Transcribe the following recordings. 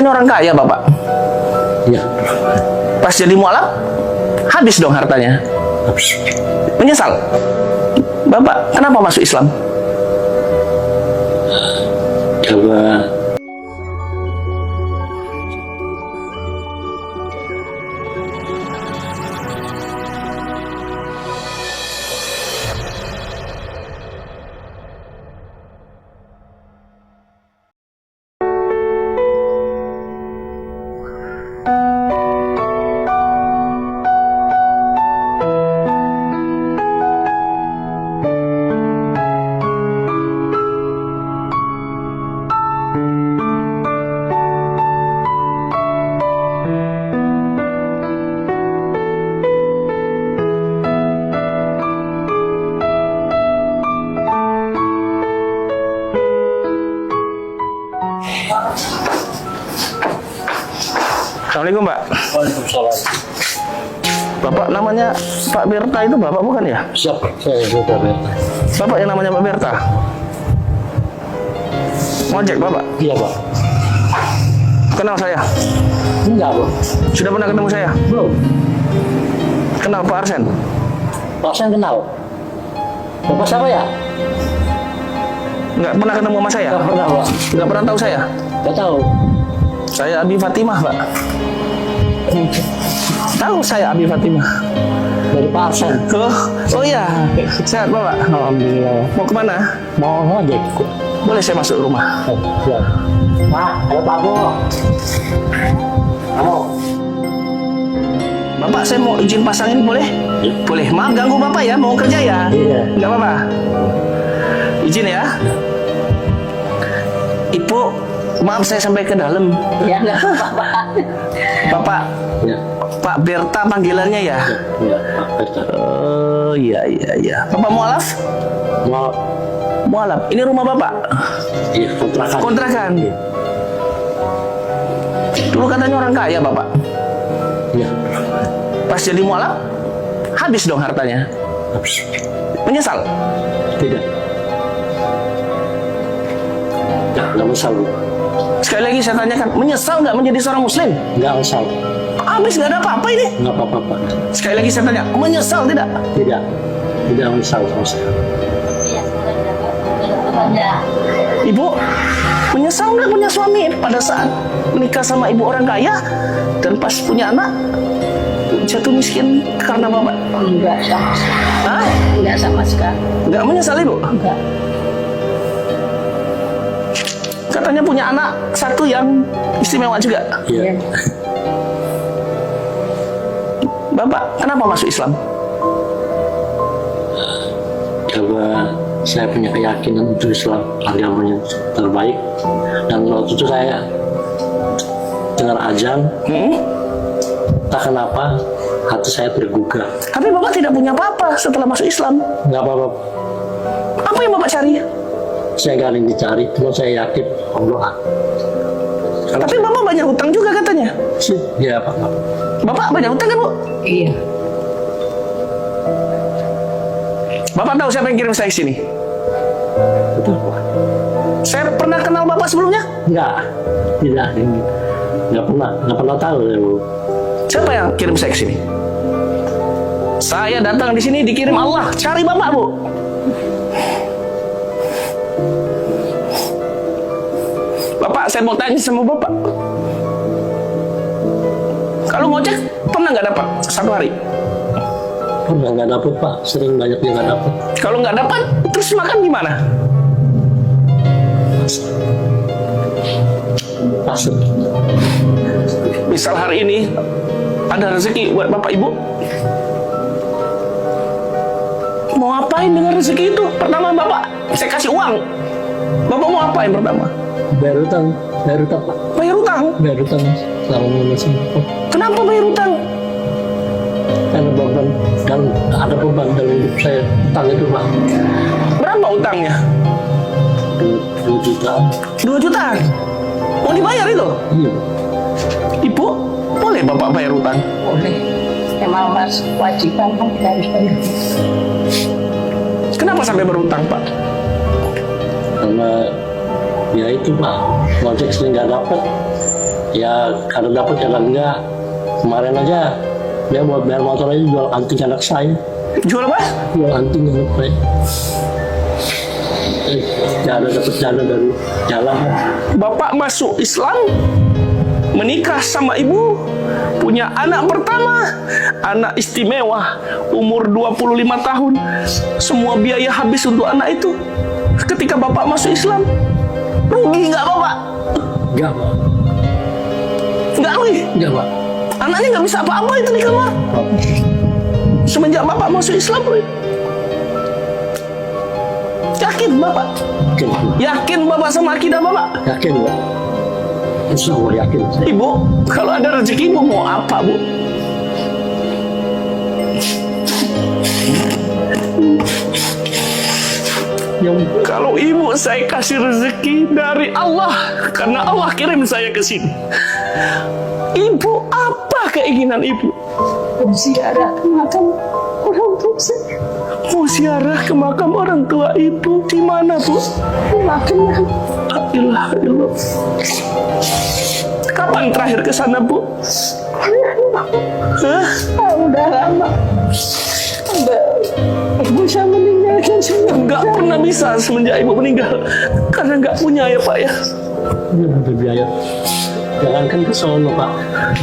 katanya orang kaya, Bapak. Iya. Pas jadi mualaf, habis dong hartanya. Habis. Menyesal. Bapak, kenapa masuk Islam? Coba. Assalamualaikum, Pak. Waalaikumsalam. Bapak namanya Pak Berta itu Bapak bukan ya? Siapa? Saya sudah Berta. Bapak yang namanya Pak Berta? Ngojek, Bapak? Iya, Pak. Kenal saya? Enggak, Pak. Sudah pernah ketemu saya? Belum. Kenal Pak Arsen? Pak saya kenal. Bapak siapa ya? Nggak pernah ketemu sama saya? Enggak pernah, Pak. Nggak pernah tahu saya? Enggak tahu. Saya Abi Fatimah, Pak. Tahu saya Abi Fatimah? Dari Pak Arsen. Oh iya. Sehat, Bapak? Alhamdulillah. Mau kemana? Mau ngojek. Boleh saya masuk rumah? Oh, ya. Pak, ada Pak Bu. Halo. Bapak, saya mau izin pasangin, boleh? Boleh. Maaf ganggu Bapak ya, mau kerja ya? Iya. Nggak apa-apa. Izin ya. Ibu, maaf saya sampai ke dalam. Ya, nggak apa-apa. Bapak, Ya. Pak Berta panggilannya ya? Iya, Pak Berta. Oh iya. Bapak mualaf? Mau Mualaf. Ini rumah Bapak? iya, kontrakan. Kontrakan. Dulu katanya orang kaya Bapak. Iya. Pas jadi mualaf, habis dong hartanya. Habis. Menyesal? Tidak. Ya, nggak masalah. Sekali lagi saya tanyakan, menyesal nggak menjadi seorang muslim? Nggak masalah. Habis nggak ada apa-apa ini. Nggak apa-apa, Pak. Sekali lagi saya tanya, menyesal tidak? Tidak. Tidak masalah sama saya. Ibu, menyesal nggak punya suami pada saat menikah sama ibu orang kaya dan pas punya anak jatuh miskin karena Bapak? Enggak sama sekali. Hah? Enggak sama sekali. Nggak menyesal Ibu? Enggak. Katanya punya anak satu yang istimewa juga. Iya. Bapak, kenapa masuk Islam? Karena saya punya keyakinan untuk Islam agamanya terbaik, dan waktu itu saya dengar azan, tak kenapa hati saya tergugah. Tapi Bapak tidak punya apa-apa setelah masuk Islam. Nggak apa-apa, Apa yang Bapak cari? saya gak ada yang dicari, cuma saya yakin Allah. Tapi Bapak banyak hutang juga katanya. Ya, Pak. Bapak banyak hutang kan, Bu? Iya. Bapak tahu siapa yang kirim saya ke sini? Betul, Pak. Saya pernah kenal Bapak sebelumnya? Enggak, tidak, nggak pernah tahu ya, Bu. Siapa yang kirim saya ke sini? Saya datang di sini dikirim Allah cari Bapak, Bu. Bapak, saya mau tanya sama Bapak. Kalau ngojek pernah nggak dapat satu hari? Pernah nggak dapet, Pak, sering banyak yang nggak dapet. Kalau nggak dapat, terus makan gimana? Pasut. Misal hari ini ada rezeki buat Bapak Ibu, mau ngapain dengan rezeki itu? Pertama Bapak, saya kasih uang. Bapak mau ngapain pertama? Bayar utang, Pak. Bayar utang. Bayar utang sama lunas. Kenapa bayar utang? Karena beban, dan ada beban dalam hidup saya. Utang itu, Pak. Berapa utangnya? 2 juta. 2 juta. Mau dibayar itu? Iya. Ibu, boleh Bapak bayar utang? Boleh. Emang mas kewajiban kan kita harus bayar. Kenapa sampai berutang, Pak? Karena ya itu, Pak, ngojek sering nggak dapet. Ya kalau dapat ya enggak. Kemarin aja dia buat bayar motor aja jual anting anak saya. Jual apa? Jual anting anak saya. Dapat dana dari jalan. Bapak masuk Islam, menikah sama ibu, punya anak pertama, anak istimewa, umur 25 tahun. Semua biaya habis untuk anak itu. Ketika Bapak masuk Islam, rugi nggak Bapak? Enggak, Pak. Nggak rugi? Enggak, Pak. Anaknya nggak bisa apa-apa itu di kamar. Semenjak Bapak masuk Islam, Bro. Yakin Bapak? Yakin, Pak. Yakin Bapak sama akidah Bapak? Yakin, Pak. Insya Allah yakin. Ibu, kalau ada rezeki Ibu mau apa, Bu? Kalau Ibu saya kasih rezeki dari Allah, karena Allah kirim saya ke sini. Ibu, apa keinginan Ibu? Ziarah ke makam orang tua saya. Mau ziarah ke makam orang tua Ibu di mana, Bu? Makamnya La ilaha illallah. Kapan terakhir ke sana, Bu? Hah? udah lama. Ibu saya meninggalkan saya. Nggak pernah bisa semenjak Ibu meninggal. Karena nggak punya ya, Pak ya. Ini ada biaya. Jangankan ke sono, Pak.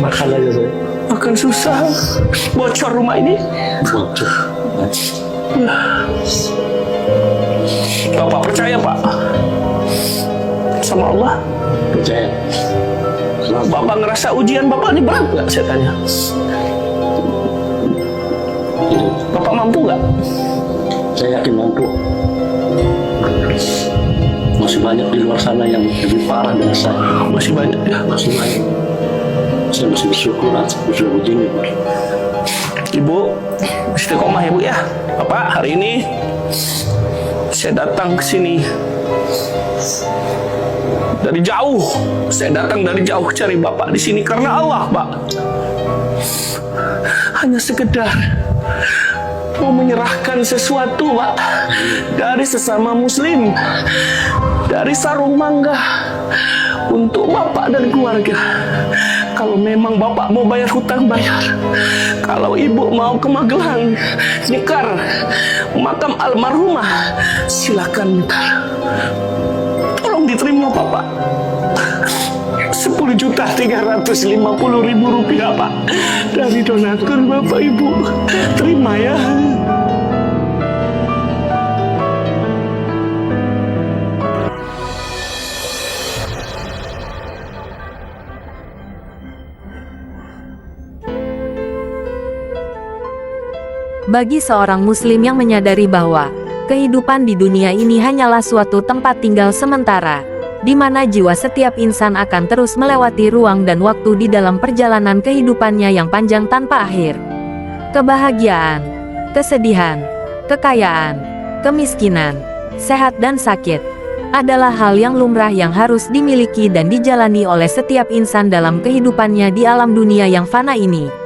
Makan aja saya. Makan susah. Bocor rumah ini. Bocor. Bapak percaya, Pak? Sama Allah? Percaya. Bapak ngerasa ujian Bapak ini berat nggak, saya tanya? Bapak mampu nggak? Saya yakin mampu. Masih banyak di luar sana yang lebih parah dari saya. Masih banyak ya. Masih banyak. Saya masih bersyukur sudah begini, Pak. Ibu, istiqomah ya Bu ya. Bapak, hari ini saya datang ke sini dari jauh. Saya datang dari jauh cari Bapak di sini karena Allah, Pak. Hanya sekedar mau menyerahkan sesuatu, Pak, dari sesama Muslim, dari sarung mangga untuk Bapak dan keluarga. Kalau memang Bapak mau bayar hutang, bayar. Kalau Ibu mau ke Magelang, nyekar makam almarhumah, silakan nyekar. Tolong diterima, Bapak. 10.350.000 rupiah, Pak, dari donatur Bapak Ibu. Terima ya. Bagi seorang muslim yang menyadari bahwa kehidupan di dunia ini hanyalah suatu tempat tinggal sementara, di mana jiwa setiap insan akan terus melewati ruang dan waktu di dalam perjalanan kehidupannya yang panjang tanpa akhir. Kebahagiaan, kesedihan, kekayaan, kemiskinan, sehat dan sakit adalah hal yang lumrah yang harus dimiliki dan dijalani oleh setiap insan dalam kehidupannya di alam dunia yang fana ini.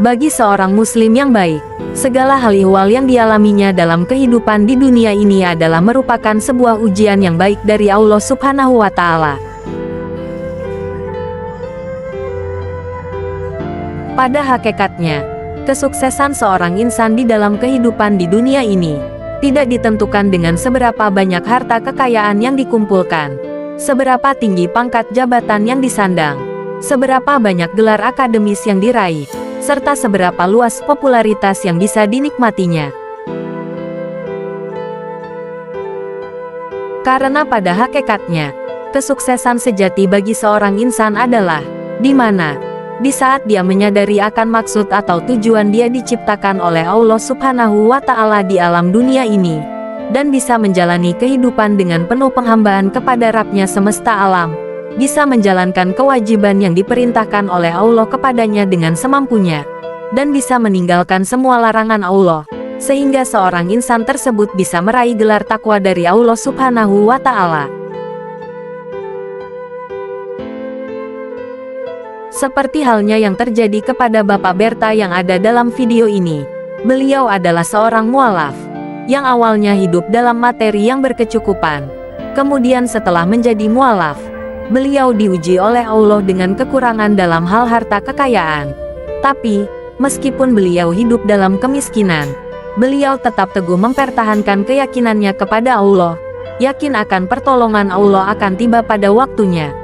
Bagi seorang muslim yang baik, segala hal ihwal yang dialaminya dalam kehidupan di dunia ini adalah merupakan sebuah ujian yang baik dari Allah Subhanahu wa Ta'ala. Pada hakikatnya, kesuksesan seorang insan di dalam kehidupan di dunia ini tidak ditentukan dengan seberapa banyak harta kekayaan yang dikumpulkan, seberapa tinggi pangkat jabatan yang disandang, seberapa banyak gelar akademis yang diraih, serta seberapa luas popularitas yang bisa dinikmatinya. Karena pada hakikatnya, kesuksesan sejati bagi seorang insan adalah di mana, di saat dia menyadari akan maksud atau tujuan dia diciptakan oleh Allah Subhanahu wa Ta'ala di alam dunia ini, dan bisa menjalani kehidupan dengan penuh penghambaan kepada Rabb-Nya semesta alam, bisa menjalankan kewajiban yang diperintahkan oleh Allah kepadanya dengan semampunya, dan bisa meninggalkan semua larangan Allah, sehingga seorang insan tersebut bisa meraih gelar takwa dari Allah Subhanahu wa Ta'ala. Seperti halnya yang terjadi kepada Bapak Berta yang ada dalam video ini, beliau adalah seorang mualaf, yang awalnya hidup dalam materi yang berkecukupan, Kemudian setelah menjadi mualaf, beliau diuji oleh Allah dengan kekurangan dalam hal harta kekayaan. Tapi, meskipun beliau hidup dalam kemiskinan, beliau tetap teguh mempertahankan keyakinannya kepada Allah, yakin akan pertolongan Allah akan tiba pada waktunya.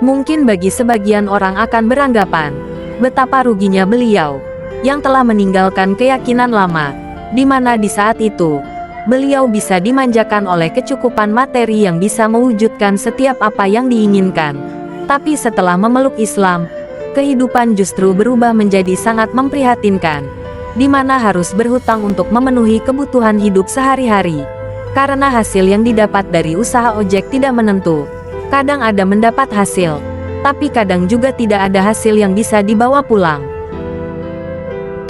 Mungkin bagi sebagian orang akan beranggapan, betapa ruginya beliau, yang telah meninggalkan keyakinan lama, di mana di saat itu, beliau bisa dimanjakan oleh kecukupan materi yang bisa mewujudkan setiap apa yang diinginkan. Tapi setelah memeluk Islam, kehidupan justru berubah menjadi sangat memprihatinkan, di mana harus berhutang untuk memenuhi kebutuhan hidup sehari-hari. Karena hasil yang didapat dari usaha ojek tidak menentu. Kadang ada mendapat hasil, tapi kadang juga tidak ada hasil yang bisa dibawa pulang.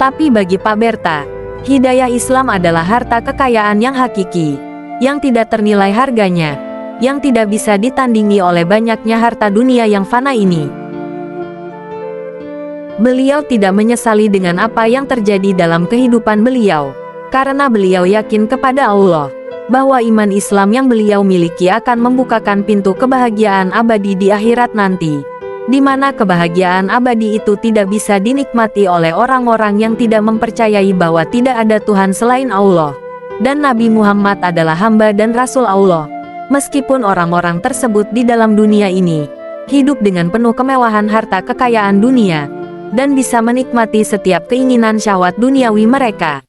Tapi bagi Pak Berta, hidayah Islam adalah harta kekayaan yang hakiki, yang tidak ternilai harganya, yang tidak bisa ditandingi oleh banyaknya harta dunia yang fana ini. Beliau tidak menyesali dengan apa yang terjadi dalam kehidupan beliau, karena beliau yakin kepada Allah, bahwa iman Islam yang beliau miliki akan membukakan pintu kebahagiaan abadi di akhirat nanti, di mana kebahagiaan abadi itu tidak bisa dinikmati oleh orang-orang yang tidak mempercayai bahwa tidak ada Tuhan selain Allah, dan Nabi Muhammad adalah hamba dan Rasul Allah. Meskipun orang-orang tersebut di dalam dunia ini hidup dengan penuh kemewahan harta kekayaan dunia, dan bisa menikmati setiap keinginan syahwat duniawi mereka,